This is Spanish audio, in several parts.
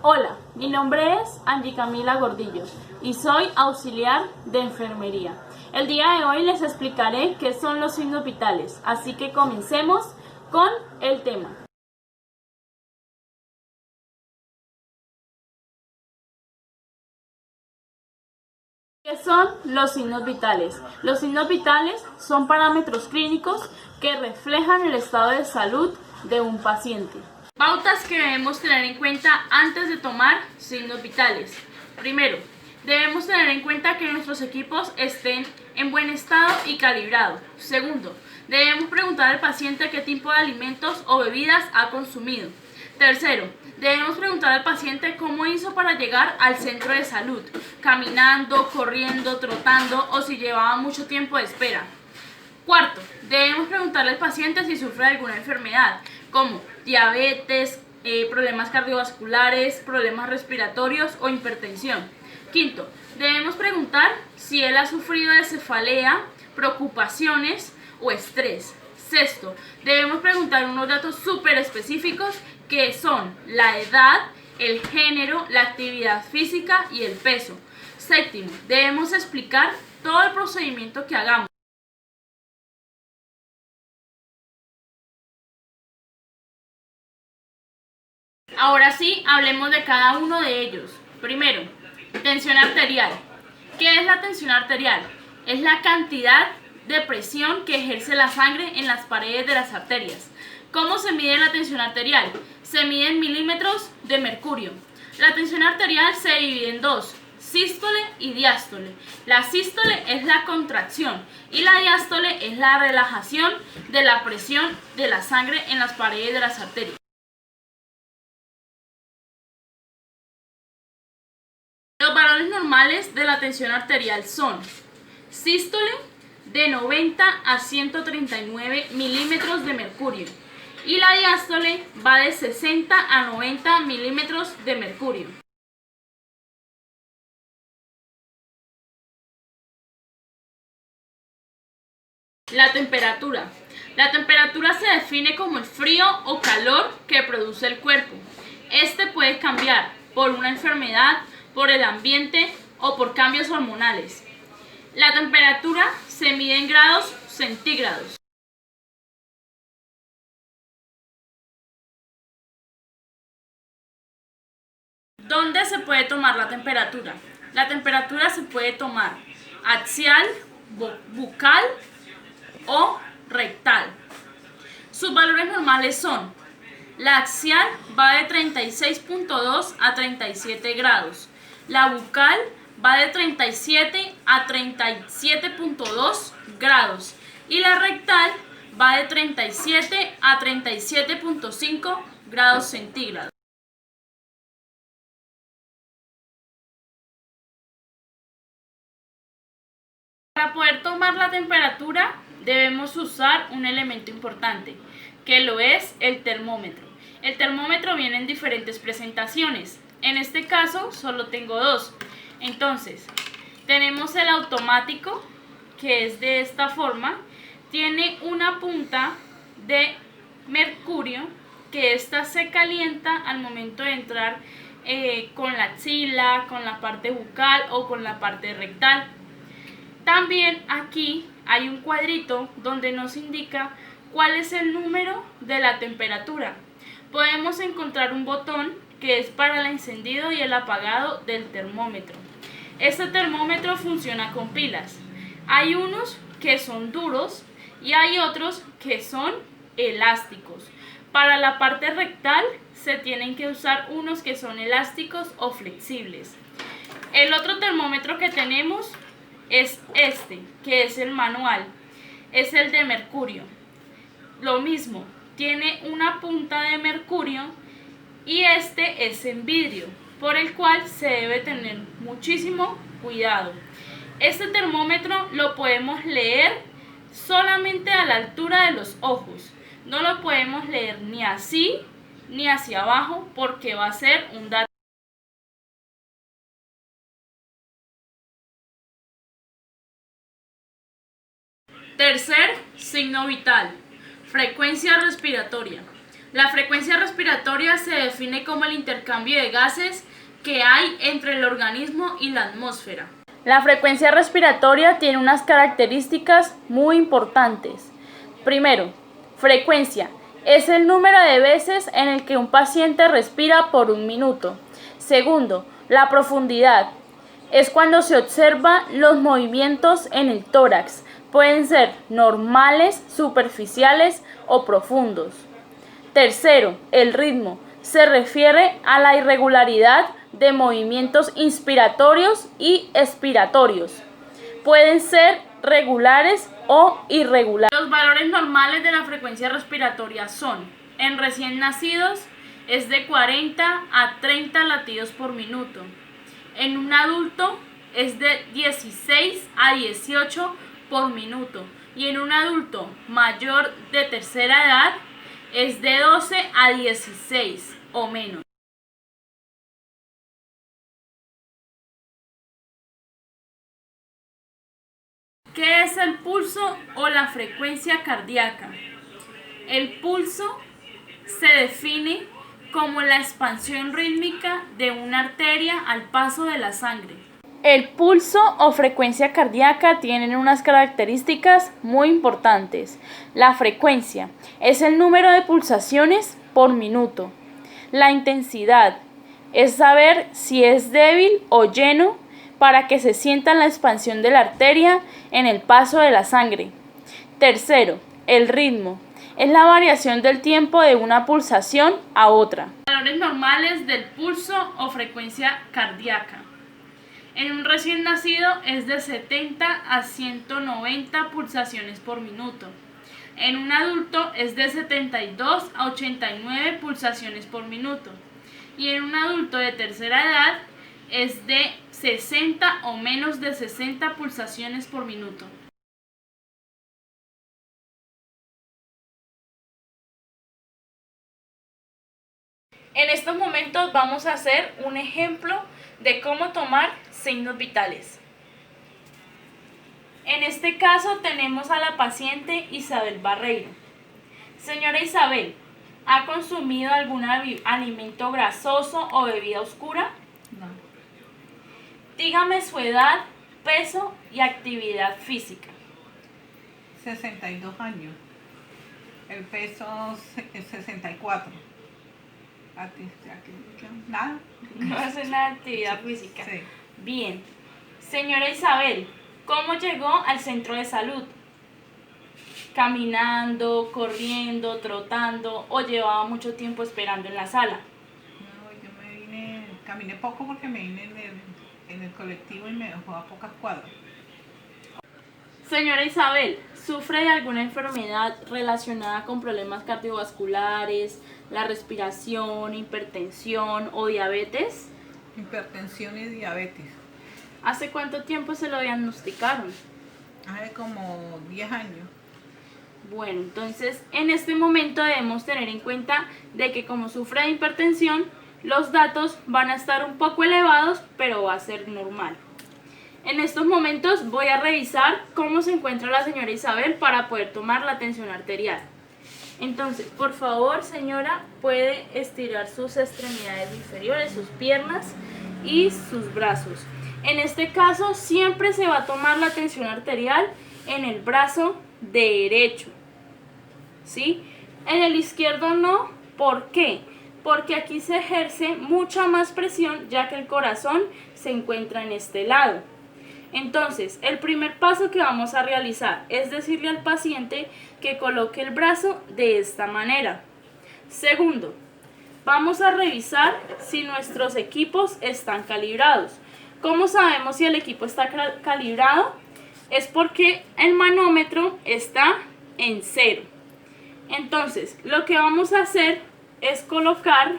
Hola, mi nombre es Angie Camila Gordillo y soy auxiliar de enfermería. El día de hoy les explicaré qué son los signos vitales, así que comencemos con el tema. ¿Qué son los signos vitales? Los signos vitales son parámetros clínicos que reflejan el estado de salud de un paciente. Pautas que debemos tener en cuenta antes de tomar signos vitales. Primero, debemos tener en cuenta que nuestros equipos estén en buen estado y calibrados. Segundo, debemos preguntar al paciente qué tipo de alimentos o bebidas ha consumido. Tercero, debemos preguntar al paciente cómo hizo para llegar al centro de salud, caminando, corriendo, trotando o si llevaba mucho tiempo de espera. Cuarto, debemos preguntarle al paciente si sufre de alguna enfermedad, como diabetes, problemas cardiovasculares, problemas respiratorios o hipertensión. Quinto, debemos preguntar si él ha sufrido de cefalea, preocupaciones o estrés. Sexto, debemos preguntar unos datos súper específicos que son la edad, el género, la actividad física y el peso. Séptimo, debemos explicar todo el procedimiento que hagamos. Ahora sí, hablemos de cada uno de ellos. Primero, tensión arterial. ¿Qué es la tensión arterial? Es la cantidad de presión que ejerce la sangre en las paredes de las arterias. ¿Cómo se mide la tensión arterial? Se mide en milímetros de mercurio. La tensión arterial se divide en dos, sístole y diástole. La sístole es la contracción y la diástole es la relajación de la presión de la sangre en las paredes de las arterias. Los valores normales de la tensión arterial son sístole de 90 a 139 milímetros de mercurio y la diástole va de 60 a 90 milímetros de mercurio. La temperatura. La temperatura se define como el frío o calor que produce el cuerpo. Este puede cambiar por una enfermedad, por el ambiente o por cambios hormonales. La temperatura se mide en grados centígrados. ¿Dónde se puede tomar la temperatura? La temperatura se puede tomar axial, bucal o rectal. Sus valores normales son: la axial va de 36.2 a 37 grados, la bucal va de 37 a 37.2 grados y la rectal va de 37 a 37.5 grados centígrados. Para poder tomar la temperatura debemos usar un elemento importante, que lo es el termómetro. El termómetro viene en diferentes presentaciones. En este caso solo tengo dos. Entonces, tenemos el automático, que es de esta forma. Tiene una punta de mercurio, que esta se calienta al momento de entrar con la axila, con la parte bucal o con la parte rectal. También aquí hay un cuadrito donde nos indica cuál es el número de la temperatura. Podemos encontrar un botón que es para el encendido y el apagado del termómetro. Este termómetro funciona con pilas. Hay unos que son duros y hay otros que son elásticos. Para la parte rectal se tienen que usar unos que son elásticos o flexibles. El otro termómetro que tenemos es este, que es el manual, es el de mercurio. Lo mismo, tiene una punta de mercurio y este es en vidrio, por el cual se debe tener muchísimo cuidado. Este termómetro lo podemos leer solamente a la altura de los ojos. No lo podemos leer ni así ni hacia abajo porque va a ser un dato. Tercer signo vital, frecuencia respiratoria. La frecuencia respiratoria se define como el intercambio de gases que hay entre el organismo y la atmósfera. La frecuencia respiratoria tiene unas características muy importantes. Primero, frecuencia. Es el número de veces en el que un paciente respira por un minuto. Segundo, la profundidad. Es cuando se observan los movimientos en el tórax. Pueden ser normales, superficiales o profundos. Tercero, el ritmo. Se refiere a la irregularidad de movimientos inspiratorios y expiratorios. Pueden ser regulares o irregulares. Los valores normales de la frecuencia respiratoria son, en recién nacidos, es de 40 a 30 latidos por minuto. En un adulto es de 16 a 18 por minuto. Y en un adulto mayor de tercera edad es de 12 a 16 o menos. ¿Qué es el pulso o la frecuencia cardíaca? El pulso se define como la expansión rítmica de una arteria al paso de la sangre. El pulso o frecuencia cardíaca tienen unas características muy importantes. La frecuencia es el número de pulsaciones por minuto. La intensidad es saber si es débil o lleno para que se sienta la expansión de la arteria en el paso de la sangre. Tercero, el ritmo. Es la variación del tiempo de una pulsación a otra. Valores normales del pulso o frecuencia cardíaca. En un recién nacido es de 70 a 190 pulsaciones por minuto. En un adulto es de 72 a 89 pulsaciones por minuto. Y en un adulto de tercera edad es de 60 o menos de 60 pulsaciones por minuto. En estos momentos vamos a hacer un ejemplo de cómo tomar signos vitales. En este caso tenemos a la paciente Isabel Barreiro. Señora Isabel, ¿ha consumido algún alimento grasoso o bebida oscura? No. Dígame su edad, peso y actividad física. 62 años. El peso es 64. Nada. No hace nada de actividad física. Sí. Bien. Señora Isabel, ¿cómo llegó al centro de salud? ¿Caminando, corriendo, trotando o llevaba mucho tiempo esperando en la sala? No, caminé poco porque me vine en el colectivo y me dejó a pocas cuadras. Señora Isabel, ¿sufre de alguna enfermedad relacionada con problemas cardiovasculares, la respiración, hipertensión o diabetes? Hipertensión y diabetes. ¿Hace cuánto tiempo se lo diagnosticaron? Hace como 10 años. Bueno, entonces en este momento debemos tener en cuenta de que como sufre de hipertensión, los datos van a estar un poco elevados, pero va a ser normal. En estos momentos voy a revisar cómo se encuentra la señora Isabel para poder tomar la tensión arterial. Entonces, por favor, señora, puede estirar sus extremidades inferiores, sus piernas y sus brazos. En este caso, siempre se va a tomar la tensión arterial en el brazo derecho, ¿sí? En el izquierdo no. ¿Por qué? Porque aquí se ejerce mucha más presión, ya que el corazón se encuentra en este lado. Entonces, el primer paso que vamos a realizar es decirle al paciente que coloque el brazo de esta manera. Segundo, vamos a revisar si nuestros equipos están calibrados. ¿Cómo sabemos si el equipo está calibrado? Es porque el manómetro está en 0. Entonces, lo que vamos a hacer es colocar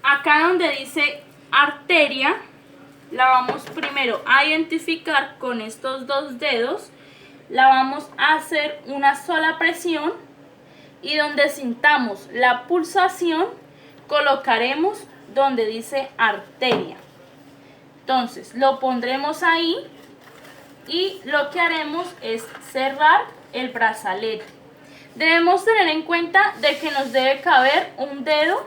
acá donde dice arteria. La vamos primero a identificar con estos dos dedos, la vamos a hacer una sola presión y donde sintamos la pulsación colocaremos donde dice arteria. Entonces lo pondremos ahí y lo que haremos es cerrar el brazalete. Debemos tener en cuenta de que nos debe caber un dedo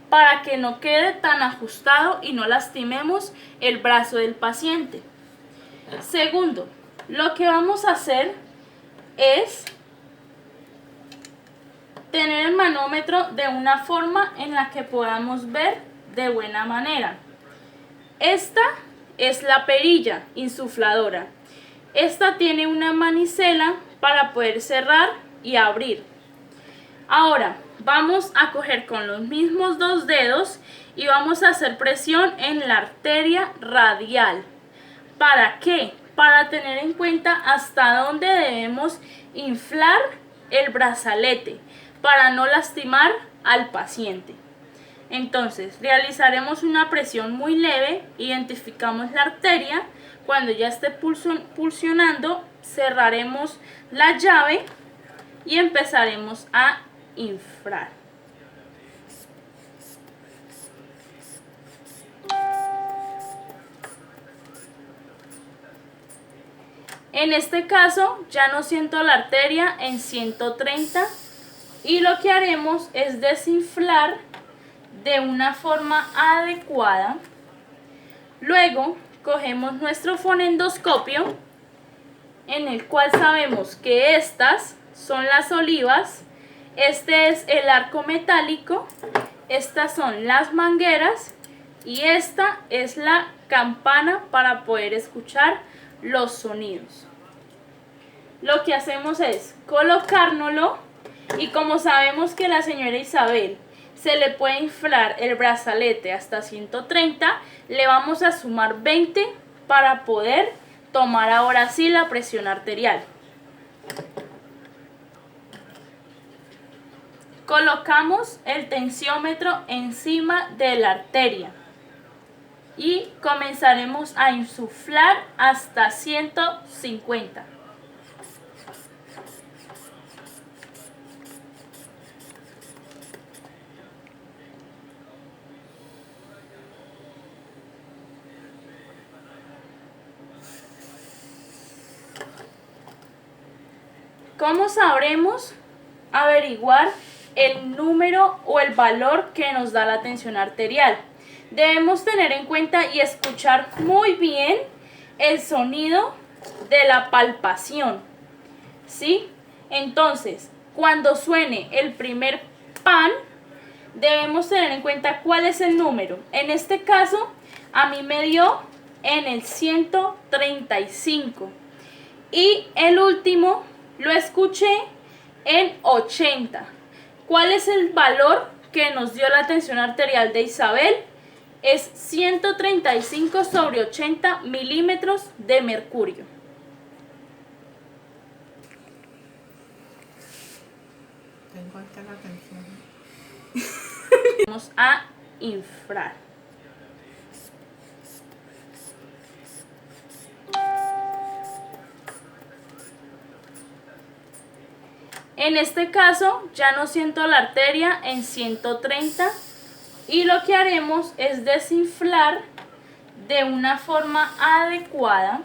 para que no quede tan ajustado y no lastimemos el brazo del paciente. Segundo, lo que vamos a hacer es tener el manómetro de una forma en la que podamos ver de buena manera. Esta es la perilla insufladora. Esta tiene una manicela para poder cerrar y abrir. Ahora vamos a coger con los mismos dos dedos y vamos a hacer presión en la arteria radial. ¿Para qué? Para tener en cuenta hasta dónde debemos inflar el brazalete para no lastimar al paciente. Entonces realizaremos una presión muy leve, identificamos la arteria, cuando ya esté pulsionando cerraremos la llave y empezaremos a inflar. En este caso ya no siento la arteria en 130 y lo que haremos es desinflar de una forma adecuada. Luego cogemos nuestro fonendoscopio, en el cual sabemos que estas son las olivas, este es el arco metálico, estas son las mangueras y esta es la campana para poder escuchar los sonidos. Lo que hacemos es colocárnoslo y como sabemos que la señora Isabel se le puede inflar el brazalete hasta 130, le vamos a sumar 20 para poder tomar ahora sí la presión arterial. Colocamos el tensiómetro encima de la arteria y comenzaremos a insuflar hasta 150. ¿Cómo sabremos averiguar el número o el valor que nos da la tensión arterial? Debemos tener en cuenta y escuchar muy bien el sonido de la palpación, ¿sí? Entonces, cuando suene el primer pan, debemos tener en cuenta cuál es el número. En este caso, a mí me dio en el 135 y el último lo escuché en 80. ¿Cuál es el valor que nos dio la tensión arterial de Isabel? Es 135 sobre 80 milímetros de mercurio. Tengo alta la tensión. Vamos a inflar. En este caso ya no siento la arteria en 130 y lo que haremos es desinflar de una forma adecuada.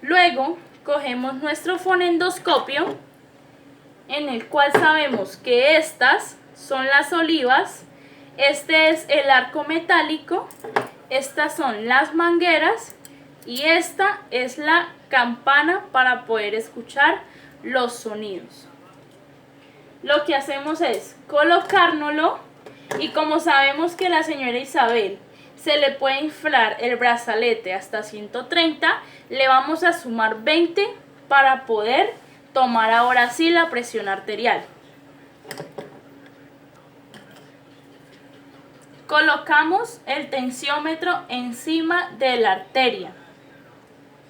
Luego cogemos nuestro fonendoscopio, en el cual sabemos que estas son las olivas, este es el arco metálico, estas son las mangueras y esta es la campana para poder escuchar los sonidos. Lo que hacemos es colocárnoslo y como sabemos que la señora Isabel se le puede inflar el brazalete hasta 130, le vamos a sumar 20 para poder tomar ahora sí la presión arterial. Colocamos el tensiómetro encima de la arteria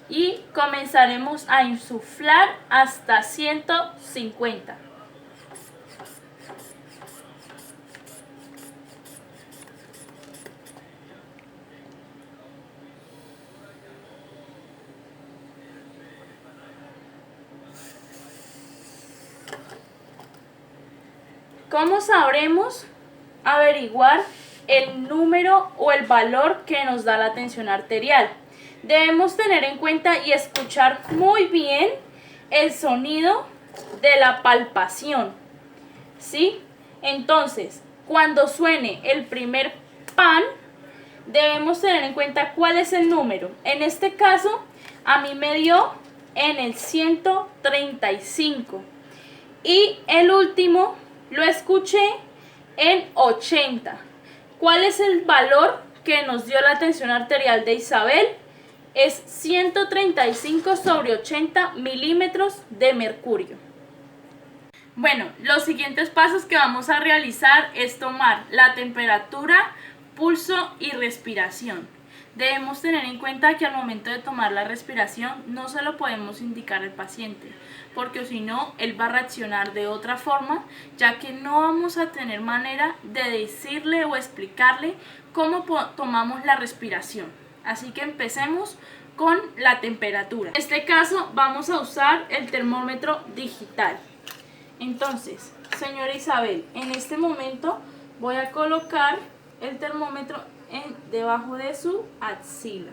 y comenzaremos a insuflar hasta 150. ¿Cómo sabremos averiguar el número o el valor que nos da la tensión arterial? Debemos tener en cuenta y escuchar muy bien el sonido de la palpación, ¿sí? Entonces, cuando suene el primer pan, debemos tener en cuenta cuál es el número. En este caso, a mí me dio en el 135 y el último lo escuché en 80. ¿Cuál es el valor que nos dio la tensión arterial de Isabel? Es 135/80 milímetros de mercurio. Bueno, los siguientes pasos que vamos a realizar es tomar la temperatura, pulso y respiración. Debemos tener en cuenta que al momento de tomar la respiración no se lo podemos indicar al paciente, porque si no, él va a reaccionar de otra forma, ya que no vamos a tener manera de decirle o explicarle cómo tomamos la respiración. Así que empecemos con la temperatura. En este caso vamos a usar el termómetro digital. Entonces, señora Isabel, en este momento voy a colocar el termómetro debajo de su axila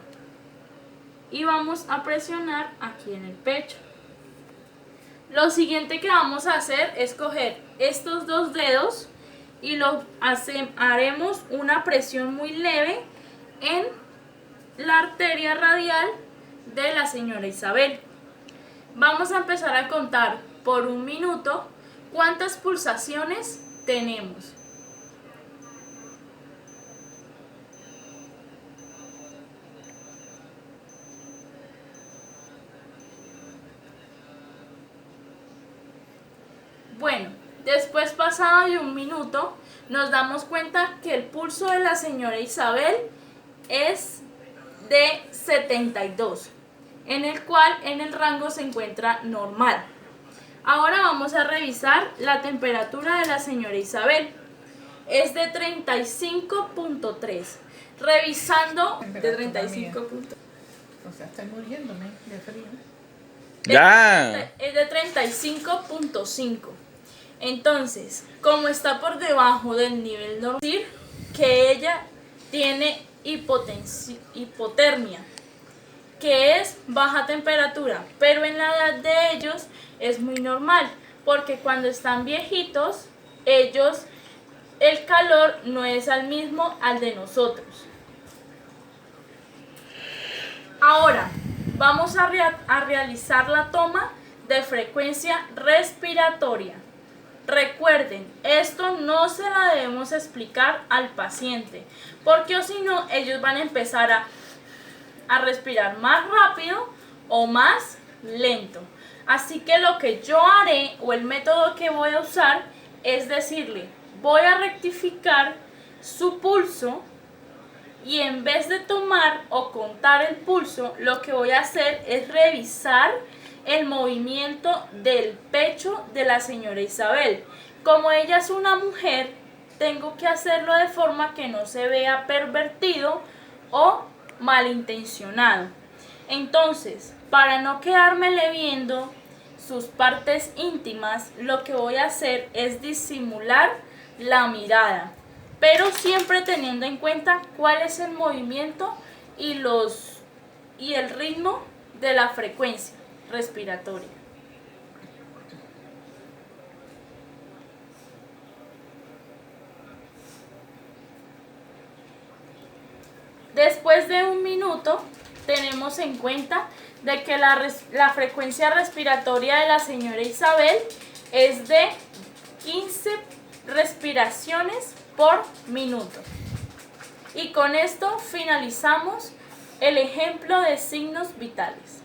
y vamos a presionar aquí en el pecho. Lo siguiente que vamos a hacer es coger estos dos dedos y haremos una presión muy leve en la arteria radial de la señora Isabel. Vamos a empezar a contar por 1 minuto cuántas pulsaciones tenemos. Bueno, después pasado de 1 minuto, nos damos cuenta que el pulso de la señora Isabel es de 72, en el cual en el rango se encuentra normal. Ahora vamos a revisar la temperatura de la señora Isabel. Es de 35.3. Revisando de 35. O sea, estoy muriéndome de frío. Ya. Es de 35.5. Entonces, como está por debajo del nivel normal, decir que ella tiene hipotermia, que es baja temperatura, pero en la edad de ellos es muy normal, porque cuando están viejitos, ellos, el calor no es al mismo al de nosotros. Ahora, vamos a realizar la toma de frecuencia respiratoria. Recuerden, esto no se la debemos explicar al paciente, porque o si no, ellos van a empezar a respirar más rápido o más lento. Así que lo que yo haré o el método que voy a usar es decirle, voy a rectificar su pulso y en vez de tomar o contar el pulso, lo que voy a hacer es revisar el movimiento del pecho de la señora Isabel. Como ella es una mujer, tengo que hacerlo de forma que no se vea pervertido o malintencionado. Entonces, para no quedármele viendo sus partes íntimas, lo que voy a hacer es disimular la mirada, pero siempre teniendo en cuenta cuál es el movimiento y el ritmo de la frecuencia respiratoria. Después de 1 minuto, tenemos en cuenta de que la frecuencia respiratoria de la señora Isabel es de 15 respiraciones por minuto. Y con esto finalizamos el ejemplo de signos vitales.